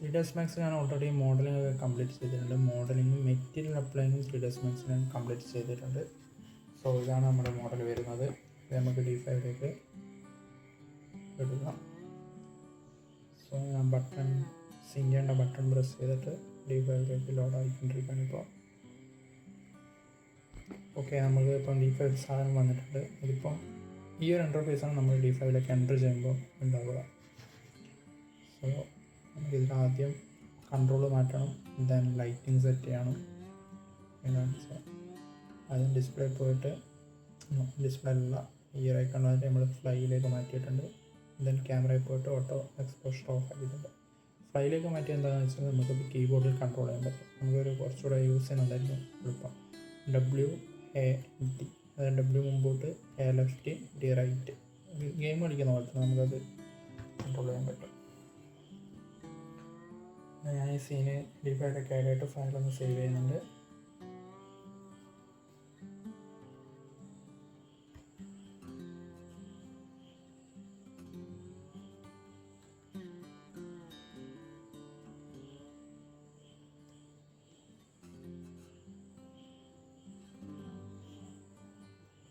3ds Max ഞാൻ already modelling ഒക്കെ complete ചെയ്തിട്ടുണ്ട്. മോഡലിംഗും മെറ്റീരിയൽ അപ്ലൈയിങ്ങും 3ds Max ഞാൻ കംപ്ലീറ്റ് ചെയ്തിട്ടുണ്ട്. സോ ഇതാണ് നമ്മുടെ മോഡൽ വരുന്നത്. ഇത് നമുക്ക് D5ലേക്ക് എടുക്കാം. സോ ഞാൻ ബട്ടൺ സിങ്ക് ചെയ്യേണ്ട ബട്ടൺ പ്രസ് ചെയ്തിട്ട് D5ലേക്ക് ലോഡ് ആയിക്കൊണ്ടിരിക്കുകയാണ് ഇപ്പോൾ. ഓക്കെ, നമുക്ക് ഇപ്പം D5 സാധനം വന്നിട്ടുണ്ട്. ഇതിപ്പം ഈ ഒരു ഇൻ്റർഫേസാണ് നമ്മൾ D5ലേക്ക് എൻ്റർ ചെയ്യുമ്പോൾ ഉണ്ടാവുക. സോ നമുക്കിതിൽ ആദ്യം കൺട്രോൾ മാറ്റണം, ദെൻ ലൈറ്റിംഗ് സെറ്റ് ചെയ്യണം. എന്നാണ് വെച്ചാൽ ആദ്യം ഡിസ്പ്ലേ പോയിട്ട് ഡിസ്പ്ലേയിലുള്ള ഈ ഒരു ഐക്കൺ വന്നിട്ട് നമ്മൾ ഫ്ലൈയിലേക്ക് മാറ്റിയിട്ടുണ്ട്. ദെൻ ക്യാമറയിൽ പോയിട്ട് ഓട്ടോ എക്സ്പോഷർ ഓഫ് ആക്കിയിട്ടുണ്ട്. ഫ്ലൈയിലേക്ക് മാറ്റി എന്താണെന്ന് വെച്ചാൽ നമുക്കിപ്പോൾ കീബോർഡിൽ കൺട്രോൾ ചെയ്യാൻ പറ്റും. നമുക്കൊരു കുറച്ചുകൂടെ യൂസ് ചെയ്യുന്നുണ്ടായിരിക്കും എളുപ്പം. WAD, അതായത് W മുമ്പോട്ട്, A left, D right. Game കളിക്കുന്ന പോലെ തന്നെ നമുക്കത് കൺട്രോൾ ചെയ്യാൻ പറ്റും. ഞാൻ ഈ സീന് D5ലേക്ക് ആയിട്ട് ഫയലൊന്ന് സേവ് ചെയ്യുന്നുണ്ട്.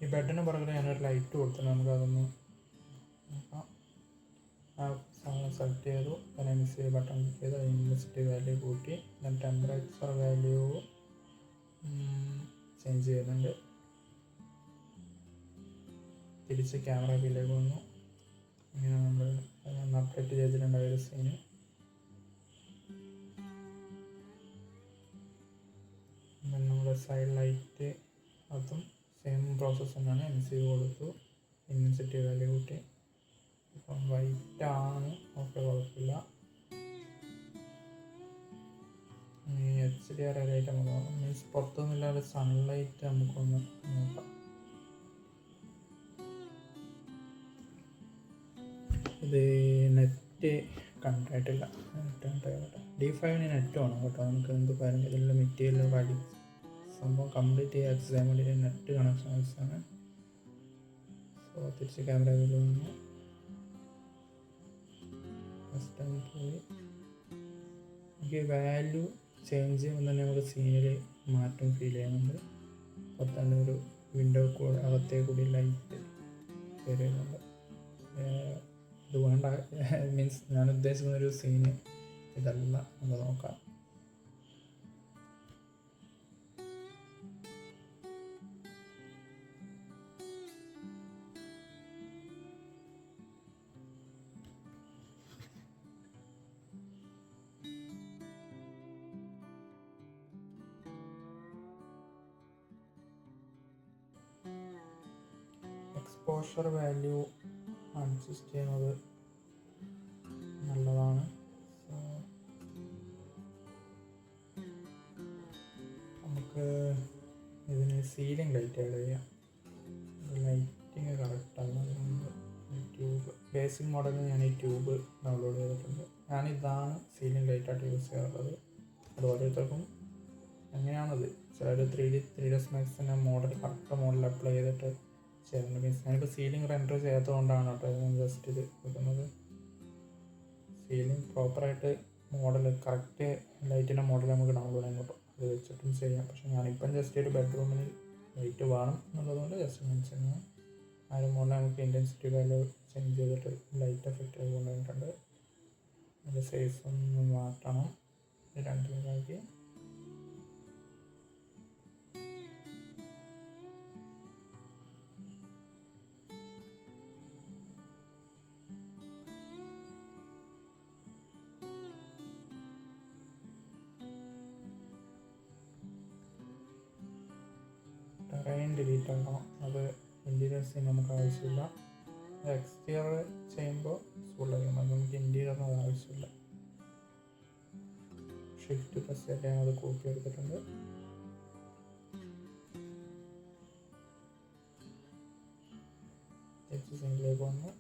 ഈ ബെഡിന് പുറകിൽ ഞാനൊരു ലൈറ്റ് കൊടുത്തിട്ടുണ്ട്. നമുക്കതൊന്ന് നോക്കാം. ആ സാധനം സെലക്ട് ചെയ്തു, അതിനെ മിസ് ചെയ്ത് ബട്ടൺ ക്ലിക്ക് ചെയ്ത് അതിന് ഇൻവെസ്റ്റ് വാല്യൂ കൂട്ടി, ദെൻ ടെമ്പറേച്ചർ വാല്യൂ ചേഞ്ച് ചെയ്യുന്നുണ്ട്. തിരിച്ച് ക്യാമറ വ്യൂയിലേക്ക് വന്നു. ഇങ്ങനെ നമ്മൾ അപ്ഡേറ്റ് ചെയ്തിട്ടുണ്ട് ഒരു സീന്. നമ്മുടെ സൈഡ് ലൈറ്റ് അതും സെയിം പ്രോസസ്സ് തന്നെയാണ്. MCU കൊടുത്തു, ഇൻറ്റൻസിറ്റി വാല്യൂ കൂട്ടി. ഇപ്പം വൈറ്റാണ്, ഓക്കെ, കുഴപ്പമില്ല. HDR ലൈറ്റ് നമുക്ക് നോക്കാം. മീൻസ് പുറത്തൊന്നുമില്ലാതെ സൺലൈറ്റ് നമുക്കൊന്ന് നോക്കാം. ഇത് നെറ്റ് കണ്ടായിട്ടില്ല. D5 നെറ്റ് വേണം കേട്ടോ. നമുക്ക് എന്ത് കാര്യം ഇതിലുള്ള മെറ്റീരിയൽ വഴി സംഭവം കംപ്ലീറ്റ് ചെയ്യാൻ ചെയ്യാൻ വേണ്ടിയിട്ട് നെറ്റ് കണക്ഷൻ ആവശ്യമാണ്. സോ തിരിച്ച് ക്യാമറ വന്നു, ഫസ്റ്റ് ടൈം പോയി. നമുക്ക് വാല്യൂ ചേഞ്ച് ചെയ്യുമ്പോൾ തന്നെ നമുക്ക് സീനിൽ മാറ്റം ഫീൽ ചെയ്യുന്നുണ്ട്. അപ്പോൾ തന്നെ ഒരു വിൻഡോ കൂടെ അകത്തേ കൂടി ലൈറ്റ് വരുന്നുണ്ട്. ഇത് വേണ്ട, മീൻസ് ഞാൻ ഉദ്ദേശിക്കുന്ന ഒരു സീന് ഇതല്ല. നമുക്ക് നോക്കാം. എക്സ്പോഷർ വാല്യൂ അഡ്ജസ്റ്റ് ചെയ്യുന്നത് നല്ലതാണ്. നമുക്ക് ഇതിന് സീലിംഗ് ലൈറ്റ് ആഡ് ചെയ്യാം. ലൈറ്റിങ് കറക്റ്റല്ല. ട്യൂബ് ബേസിക് മോഡലിൽ ഞാൻ ഈ ട്യൂബ് ഡൗൺലോഡ് ചെയ്തിട്ടുണ്ട്. ഞാനിതാണ് സീലിംഗ് ലൈറ്റായിട്ട് യൂസ് ചെയ്യാറുള്ളത്. അത് ഓരോരുത്തർക്കും എങ്ങനെയാണത്. ചിലർ 3ds Max model correct model apply ചെയ്തിട്ട് ചെയ്യുന്നുണ്ട്. മീൻസ് ഞാനിപ്പോൾ സീലിംഗ് റെൻഡർ ചെയ്യാത്തത് കൊണ്ടാണ് കേട്ടോ ഞാൻ ജസ്റ്റ് ഇത് വെക്കുന്നത്. സീലിംഗ് പ്രോപ്പറായിട്ട് മോഡൽ കറക്റ്റ് ലൈറ്റിൻ്റെ മോഡൽ നമുക്ക് ഡൗൺലോഡ് ചെയ്യാൻ കിട്ടും. അത് വെച്ചിട്ടും ചെയ്യാം. പക്ഷേ ഞാനിപ്പം ജസ്റ്റ് ഒരു ബെഡ്റൂമിൽ ലൈറ്റ് വേണം എന്നുള്ളതുകൊണ്ട് ജസ്റ്റ് മെൻഷൻ ചെയ്യാം. ആ ഒരു മോഡൽ നമുക്ക് ഇൻറ്റൻസിറ്റി വാല്യൂ ചേഞ്ച് ചെയ്തിട്ട് ലൈറ്റ് എഫക്റ്റ് കൊണ്ടുവന്നിട്ടുണ്ട്. അതിൻ്റെ സൈസ് ഒന്ന് മാറ്റണം. രണ്ടിലേക്കാക്കി ടെറൈൻ ഡിലീറ്റ് ആക്കണം. അത് ഇൻറ്റീരിയർ സീൻ നമുക്ക് ആവശ്യമില്ല. എക്സ്റ്റീരിയർ ചെയ്യുമ്പോൾ സുഖമായിരിക്കും. അത് നമുക്ക് ഇൻറ്റീരിയറിന് അത് ആവശ്യമില്ല. ഷിഫ്റ്റ് പ്രസ് ചെയ്തിട്ട് ഞാൻ അത് കോപ്പി എടുത്തിട്ടുണ്ട്. സീനിലേക്ക് വന്നു.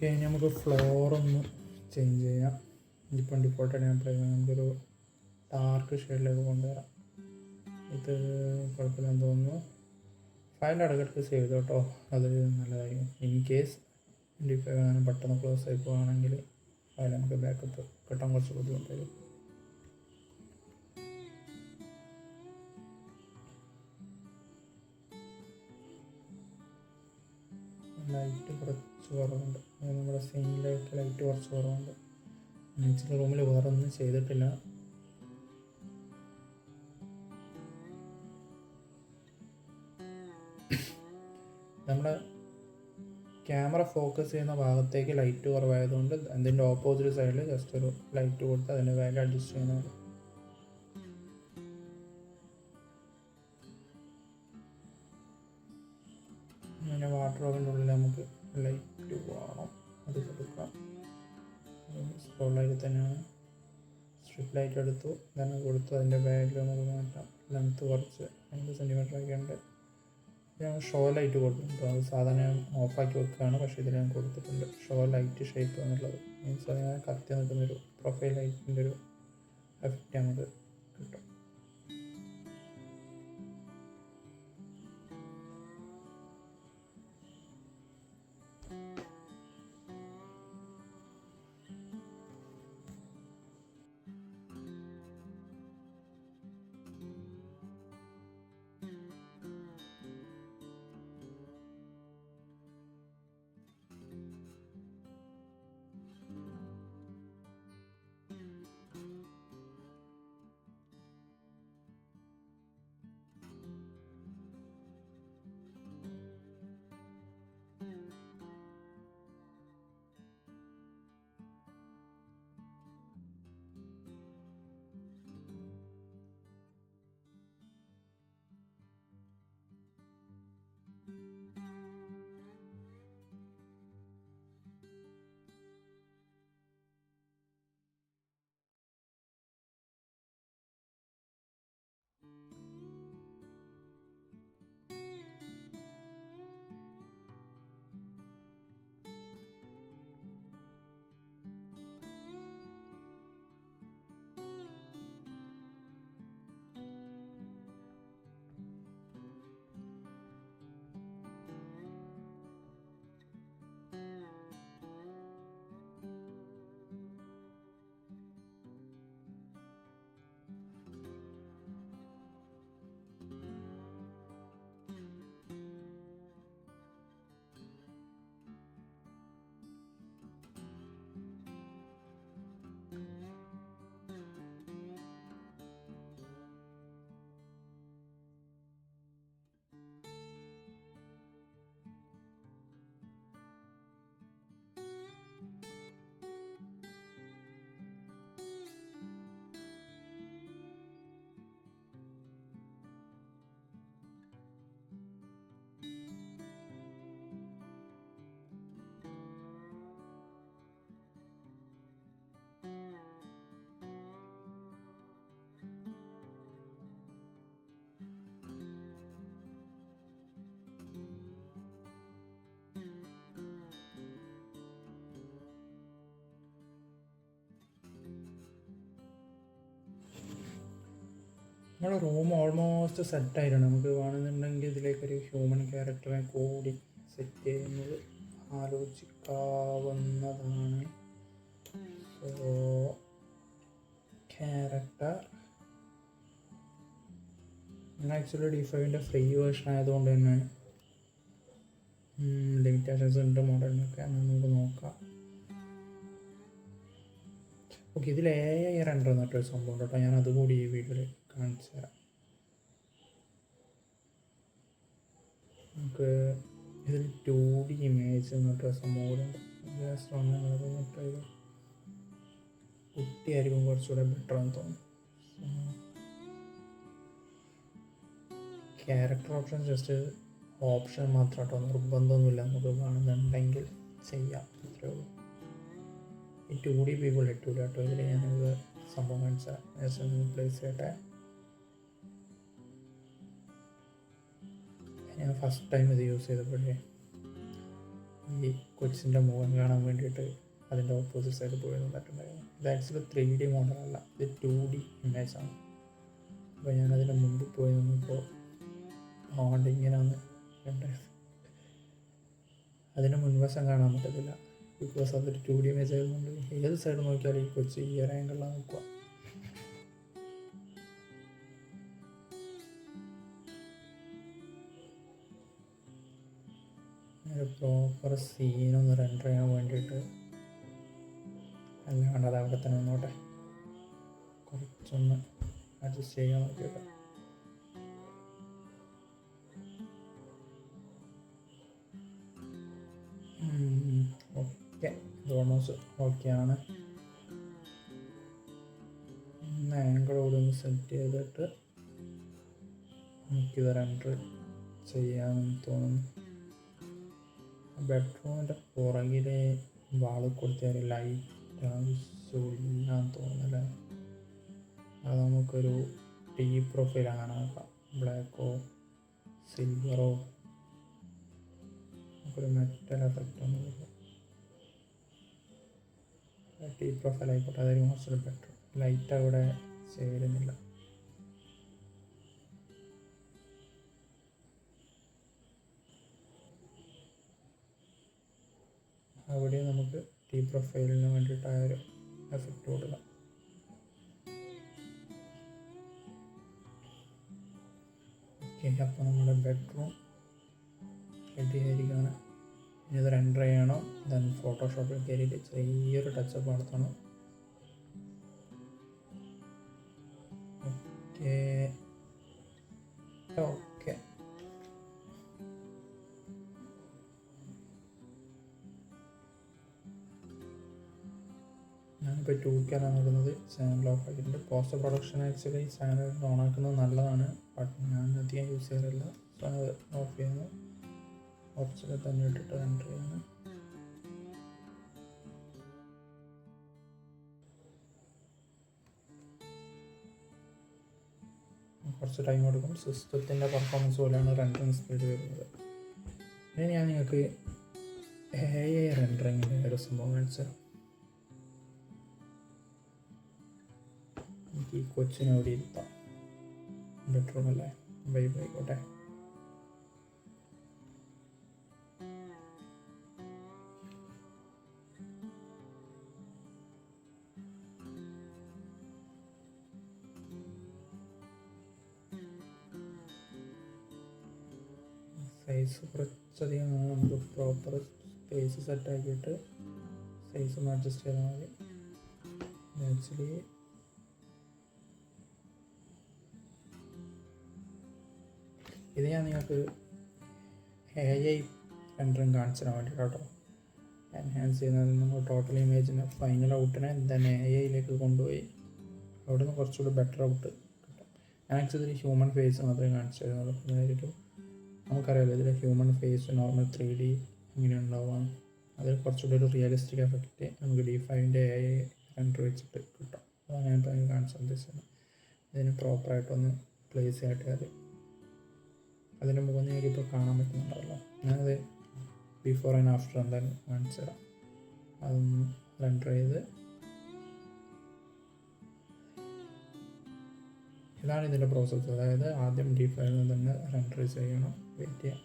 ഓക്കെ, ഇനി നമുക്ക് ഫ്ലോറൊന്ന് ചേഞ്ച് ചെയ്യാം. ഇപ്പം ഡിഫോൾട്ടായിട്ട് ഞാൻ അപ്ലൈ ചെയ്യാം. നമുക്കൊരു ഡാർക്ക് ഷെയ്ഡിലേക്ക് കൊണ്ടുവരാം. ഇത് കുഴപ്പമില്ലെന്ന് തോന്നുന്നു. ഫയൽ ഇടയ്ക്കിടയ്ക്ക് സേവ് ചെയ്തു കേട്ടോ, അത് നല്ലതായിരിക്കും. ഇൻ കേസ് പെട്ടെന്ന് ക്ലോസ് ആയി പോവുകയാണെങ്കിൽ ഫയൽ നമുക്ക് ബാക്കപ്പ് കിട്ടാൻ കുറച്ച് ബുദ്ധിമുട്ടായിരിക്കും. ലൈറ്റ് കുറച്ച് കുറവുണ്ട്, നമ്മുടെ സീനിലേക്ക് ലൈറ്റ് കുറച്ച് കുറവുണ്ട്. നെക്സ്റ്റ് റൂമിൽ വേറെ ഒന്നും ചെയ്തിട്ടില്ല. നമ്മുടെ ക്യാമറ ഫോക്കസ് ചെയ്യുന്ന ഭാഗത്തേക്ക് ലൈറ്റ് കുറവായതുകൊണ്ട് അതിൻ്റെ ഓപ്പോസിറ്റ് സൈഡിൽ ജസ്റ്റ് ഒരു ലൈറ്റ് കൊടുത്ത് അതിൻ്റെ വാല്യൂ അഡ്ജസ്റ്റ് ചെയ്യുന്നത്. അങ്ങനെ വാട്ടർഡ്രോബിൻ്റെ ഉള്ളിൽ നമുക്ക് ലൈറ്റ് വേണം, അത് കൊടുക്കാം. സ്പോട്ട്ലൈറ്റ് തന്നെയാണ്. സ്ട്രിപ്പ് ലൈറ്റ് എടുത്തു, തന്നെ കൊടുത്തു. അതിൻ്റെ വാല്യൂ നമുക്ക് മാറ്റാം. ലെങ്ത്ത് കുറച്ച് 5 സെൻറ്റിമീറ്റർ ആക്കിയുണ്ട്. ഞാൻ ഷോ ലൈറ്റ് കൊടുത്തിട്ടുണ്ട്. അത് സാധാരണ ഞാൻ ഓഫാക്കി വെക്കുകയാണ്, പക്ഷേ ഇതിൽ ഞാൻ കൊടുത്തിട്ടുണ്ട് ഷോ ലൈറ്റ് ഷേപ്പ് എന്നുള്ളത്. മീൻസ് അതിങ്ങനെ കത്തി നിൽക്കുന്നൊരു പ്രൊഫൈൽ ലൈറ്റിൻ്റെ ഒരു എഫക്റ്റ് നമുക്ക് കിട്ടും. നമ്മുടെ റൂം ഓൾമോസ്റ്റ് സെറ്റായിട്ടുണ്ട്. നമുക്ക് വേണമെന്നുണ്ടെങ്കിൽ ഇതിലേക്കൊരു ഹ്യൂമൻ ക്യാരക്ടറെ കൂടി സെറ്റ് ചെയ്യുന്നത് ആലോചിക്കാവുന്നതാണ്. സോ ക്യാരക്ടർ ഞാൻ ആക്ച്വലി D5ൻ്റെ ഫ്രീ വേർഷൻ ആയതുകൊണ്ട് തന്നെ ലിമിറ്റേഷൻസ് ഉണ്ട് മോഡലിനൊക്കെ. നമുക്ക് നോക്കാം. ഓക്കെ, ഇതിൽ AI റെൻഡർ എന്നിട്ടൊരു സംഭവം കേട്ടോ, ഞാൻ അതുകൂടി ഈ വീഡിയോയിൽ കാണിച്ചു തരാം. നമുക്ക് ഇതിൽ 2D ഇമേജ് എന്നിട്ടൊരു സംഭവം കൂടെ ഉണ്ട്. ജസ്റ്റ് ഒന്ന് ട്രൈ ചെയ്ത് കുട്ടിയായിരിക്കും കുറച്ചുകൂടെ ബെറ്റർ എന്ന് തോന്നുന്നു. ക്യാരക്ടർ ഓപ്ഷൻ ജസ്റ്റ് ഓപ്ഷൻ മാത്രം കേട്ടോ, നിർബന്ധമൊന്നുമില്ല. നമുക്ക് വേണമെന്നുണ്ടെങ്കിൽ ചെയ്യാം, അത്രേ ഉള്ളൂ. ഈ 2D പീപ്പിൾ ഇട്ടില്ല കേട്ടോ, ഇതിൽ ഞാനത് സംഭവം കാണിച്ചാൽ പ്ലേസ് ചെയ്യട്ടെ. ഞാൻ ഫസ്റ്റ് ടൈം ഇത് യൂസ് ചെയ്തപ്പോഴേ ഈ കൊച്ചിൻ്റെ മുഖം കാണാൻ വേണ്ടിയിട്ട് അതിൻ്റെ ഓപ്പോസിറ്റ് സൈഡ് പോയി നിന്നിട്ടുണ്ടായിരുന്നു. ഇത് ആക്ച്വലി 3D മോഡലല്ല, ഇത് 2D ഇമേജാണ്. അപ്പോൾ ഞാനതിൻ്റെ മുമ്പിൽ പോയി നിന്നപ്പോൾ അതുകൊണ്ട് ഇങ്ങനെയാണ് കണ്ടത്. അതിന് മുൻവശം കാണാൻ പറ്റത്തില്ല, ബിക്കോസ് അതൊരു 2D ഇമേജ് ആയതുകൊണ്ട് ഏത് സൈഡ് നോക്കിയാലും ഈ കൊച്ചി ഈ ഒരു ആംഗിളിലാണ് നിൽക്കുക. ഒരു പ്രോപ്പർ സീനൊന്ന് റെൻഡർ ചെയ്യാൻ വേണ്ടിയിട്ട് അല്ലാണ്ട് അത് അവിടെ തന്നെ നിന്നോട്ടെ, കുറച്ചൊന്ന് അഡ്ജസ്റ്റ് ചെയ്യാൻ നോക്കിയിട്ട്. ഓക്കെ, ഇത് ഓൾമോസ്റ്റ് ഓക്കെയാണ്. ആംഗിളോട് ഒന്ന് സെറ്റ് ചെയ്തിട്ട് നമുക്കിത് റെൻഡർ ചെയ്യാമെന്ന് തോന്നുന്നു. ബെഡ്റൂമിൻ്റെ പുറകിലെ വാൾ കൊടുത്താൽ ലൈറ്റ് ആവശ്യമില്ലാന്ന് തോന്നുന്നില്ല. അത് നമുക്കൊരു ടീ പ്രൊഫൈൽ അങ്ങനെ ആക്കാം, ബ്ലാക്കോ സിൽവറോ, നമുക്കൊരു മെറ്റൽ എഫക്റ്റ് ഒന്നും കൊടുക്കാം. ടീ പ്രൊഫൈൽ ആയിക്കോട്ടെ, അതായിരിക്കും കുറച്ചുകൂടി ബെറ്റർ. ലൈറ്റ് അവിടെ ചേരുന്നില്ല. അവിടെ നമുക്ക് ടീ പ്രൊഫൈലിന് വേണ്ടിയിട്ട് ആ ഒരു എഫക്റ്റ് കൊടുക്കാം. ഓക്കെ, അപ്പോൾ നമ്മുടെ ബെഡ്റൂം റെഡി ആയിരിക്കുകയാണ്. ഇനി ഇത് റെൻഡർ ചെയ്യണം. ദെൻ ഫോട്ടോഷോപ്പിൽ കയറിയിട്ട് ചെറിയൊരു ടച്ചപ്പ് നടത്തണം. ഓക്കെ ഓക്കെ ഞാനിപ്പോൾ 2K നോക്കുന്നത്. ചാനൽ ഓഫ് ആക്കിയിട്ടുണ്ട്. Post production actually channel on ആക്കുന്നത് നല്ലതാണ്, ബട്ട് ഞാൻ അധികം യൂസ് ചെയ്യാറില്ല. സോ അത് ഓഫ് ചെയ്യുന്നു. ഓപ്ഷനിൽ തന്നെ ഇട്ടിട്ട് എൻ്റർ ചെയ്യുന്നു. കുറച്ച് ടൈം എടുക്കും. സിസ്റ്റത്തിൻ്റെ പെർഫോമൻസ് പോലെയാണ് റെൻഡറിങ് സ്പീഡ് വരുന്നത്. ഇനി ഞാൻ നിങ്ങൾക്ക് AI റെൻഡറിങ്ങിൻ്റെ ഒരു സംഭവം കാണിച്ചാൽ, എനിക്ക് ഈ കൊച്ചിനെ അവിടെ ഇരുത്താം. ബെഡ്റൂമല്ലേ, വൈബ് ആയിക്കോട്ടെ. സൈസ് കുറച്ചധികം നമുക്ക് പ്രോപ്പർ സ്പേസ് സെറ്റ് ആക്കിയിട്ട് സൈസ് ഒന്ന് അഡ്ജസ്റ്റ് ചെയ്താൽ മതി. ആക്ച്വലി ഇത് ഞാൻ നിങ്ങൾക്ക് AI റെൻഡറിങ് കാണിച്ചു തരാൻ വേണ്ടിയിട്ട് കേട്ടോ. എൻഹാൻസ് ചെയ്യുന്നത് നമ്മൾ ടോട്ടൽ ഇമേജിൻ്റെ ഫൈനൽ ഔട്ടിനെ ദെൻ AIയിലേക്ക് കൊണ്ടുപോയി അവിടെ നിന്ന് കുറച്ചുകൂടി ബെറ്റർ ഔട്ട് കിട്ടും. ഞാൻ ആക്ച്വലി ഹ്യൂമൻ ഫേസ് മാത്രമേ കാണിച്ചു തരുന്നുള്ളൂ. അതായിരിക്കും നമുക്കറിയാമല്ലോ ഇതിൽ ഹ്യൂമൻ ഫേസ് നോർമൽ 3D ഇങ്ങനെ ഉണ്ടാവുകയാണ്. അതിൽ കുറച്ചുകൂടി ഒരു റിയലിസ്റ്റിക് എഫക്റ്റ് നമുക്ക് D5ൻ്റെ AI റെൻഡർ വെച്ചിട്ട് കിട്ടും. അതാണ് ഞാനിപ്പോൾ അതിന് കാണിച്ചു ഉദ്ദേശിച്ചത്. ഇതിന് പ്രോപ്പറായിട്ടൊന്ന് പ്ലേസ് ചെയ്തിട്ട് അതിൻ്റെ മുഖം എനിക്കിപ്പോൾ കാണാൻ പറ്റുന്നുണ്ടാവല്ലോ. ഞാനത് ബിഫോർ ആൻഡ് ആഫ്റ്റർ എന്തായാലും കാണിച്ചു തരാം. അതൊന്ന് റെൻഡർ ചെയ്ത്, ഇതാണ് ഇതിൻ്റെ പ്രോസസ്സ്. അതായത് ആദ്യം D5 തന്നെ റെൻഡർ ചെയ്യണം. വെയിറ്റ് ചെയ്യാം.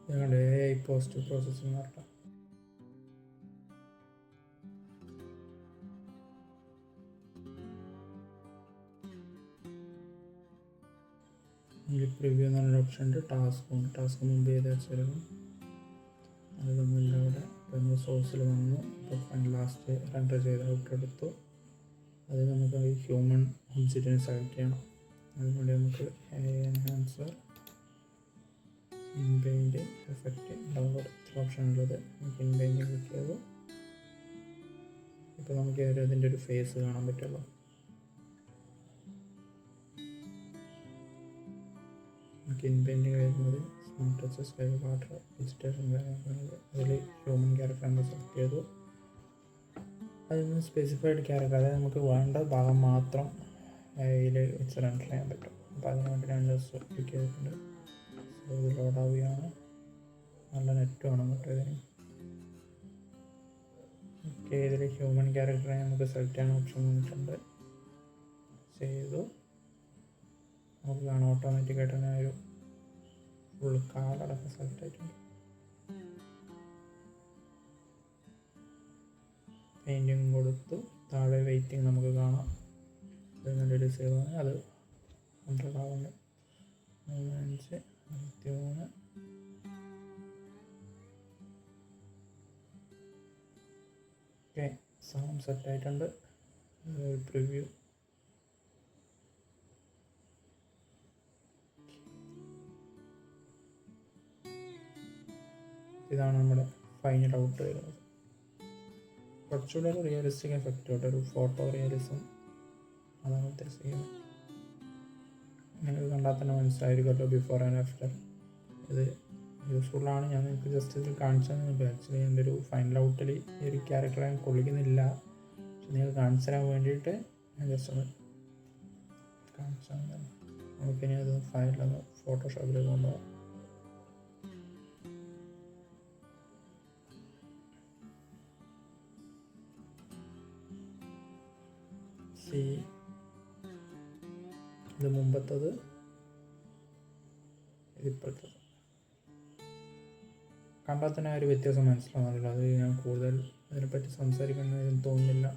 ഞങ്ങളുടെ AI പോസ്റ്റ് പ്രോസസ്സിങ് നടത്താം. ഇതിൽ പ്രിവ്യൂ എന്ന് പറഞ്ഞൊരു ഓപ്ഷൻ ഉണ്ട്. ടാസ്ക് മുമ്പ് ചെയ്ത് വെച്ചാലും അതൊന്നുമില്ല അവിടെ. ഇപ്പോൾ നമ്മൾ സോഴ്സിൽ വന്നു. ഇപ്പോൾ ലാസ്റ്റ് റെൻഡർ ചെയ്ത് ഔട്ട് എടുത്തു. അത് നമുക്ക് ഈ ഹ്യൂമൻ ഒബ്ജക്റ്റിനെ സെലക്ട് ചെയ്യണം. അതുകൊണ്ട് നമുക്ക് എൻഹാൻസർ ഇൻപെയിൻറ്റ് എഫക്റ്റ് ഡൗൺലോഡ് ഇത്ര ഓപ്ഷൻ ഉള്ളത്. നമുക്ക് ഇൻപെയിൻറ്റ് ക്ലിക്ക് ചെയ്തു. ഇപ്പോൾ നമുക്ക് അതിൻ്റെ ഒരു ഫേസ് കാണാൻ പറ്റുമല്ലോ. നമുക്ക് ഇൻപെയിൻറ്റിങ് വരുന്നത് smart touch, sky water, vegetation കാര്യങ്ങൾ. അതിൽ ഹ്യൂമൻ ക്യാരക്ടർ നമ്മൾ സെലക്ട് ചെയ്തു. അതിൽ നിന്ന് സ്പെസിഫൈഡ് ക്യാരക്ടർ, അതായത് നമുക്ക് വേണ്ട ഭാഗം മാത്രം അതിൽ വെച്ച് റെൻഡർ ചെയ്യാൻ പറ്റും. അപ്പോൾ അതിനുവേണ്ടി ഞാൻ ജസ്റ്റ് ക്ലിക്ക് ചെയ്തിട്ടുണ്ട്. സോ ഇത് ലോഡാവുകയാണ്. നല്ല നെറ്റ് വേണം കേട്ടോ ഇതിന്. ഓക്കെ, ഇതിൽ ഹ്യൂമൻ ക്യാരക്ടറെ നമുക്ക് സെലക്ട് ചെയ്യാൻ ഓപ്ഷൻ വന്നിട്ടുണ്ട്. ചെയ്തു. നമുക്ക് കാണാം ഓട്ടോമാറ്റിക്കായിട്ട് തന്നെ ഒരു ഫുൾ കാർഡടക്കം സെലക്ട് ആയിട്ടുണ്ട്. പെയിൻറ്റിങ് കൊടുത്തു. താഴെ വെയിറ്റിംഗ് നമുക്ക് കാണാം. ഇത് നല്ലൊരു സേവ് ആണ്. അത് 100 ആവുന്നുണ്ട്. 5 23. ഓക്കെ, സൗണ്ട് സെറ്റ് ആയിട്ടുണ്ട്. പ്രിവ്യൂ. ഇതാണ് നമ്മുടെ ഫൈനൽ ഔട്ട് വരുന്നത്. കുറച്ചുകൂടെ ഒരു റിയലിസ്റ്റിക് എഫക്റ്റ് ആയിട്ട് ഒരു ഫോട്ടോ റിയലിസം അതാണ് ഉദ്ദേശിക്കുന്നത്. നിങ്ങൾക്ക് കണ്ടാൽ തന്നെ മനസ്സിലായിരിക്കുമല്ലോ ബിഫോർ ആൻഡ് ആഫ്റ്റർ. ഇത് യൂസ്ഫുള്ളാണ്. ഞാൻ നിങ്ങൾക്ക് ജസ്റ്റ് ഇതിൽ കാണിച്ചതെന്ന്. ഇപ്പോൾ ആക്ച്വലി എൻ്റെ ഒരു ഫൈനൽ ഔട്ടിൽ ഈ ഒരു ക്യാരക്ടറെ ഞാൻ കൊള്ളിക്കുന്നില്ല. പക്ഷെ നിങ്ങൾക്ക് കാണിച്ചു തരാൻ വേണ്ടിയിട്ട് ഞാൻ ജസ്റ്റ് ഒന്ന് കാണിച്ചാൽ തന്നെ. നമുക്കിനി അത് ഫയലിലൊന്ന് ഫോട്ടോഷോപ്പിലേക്ക് കൊണ്ടുപോകാം. ഇത് മുമ്പത്തത്, ഇതിപ്പോഴത്തത്. കണ്ടാൽ തന്നെ ഒരു വ്യത്യാസം മനസ്സിലാവുന്നില്ല. അത് ഞാൻ കൂടുതൽ അതിനെപ്പറ്റി സംസാരിക്കുന്നതിന് തോന്നുന്നില്ല.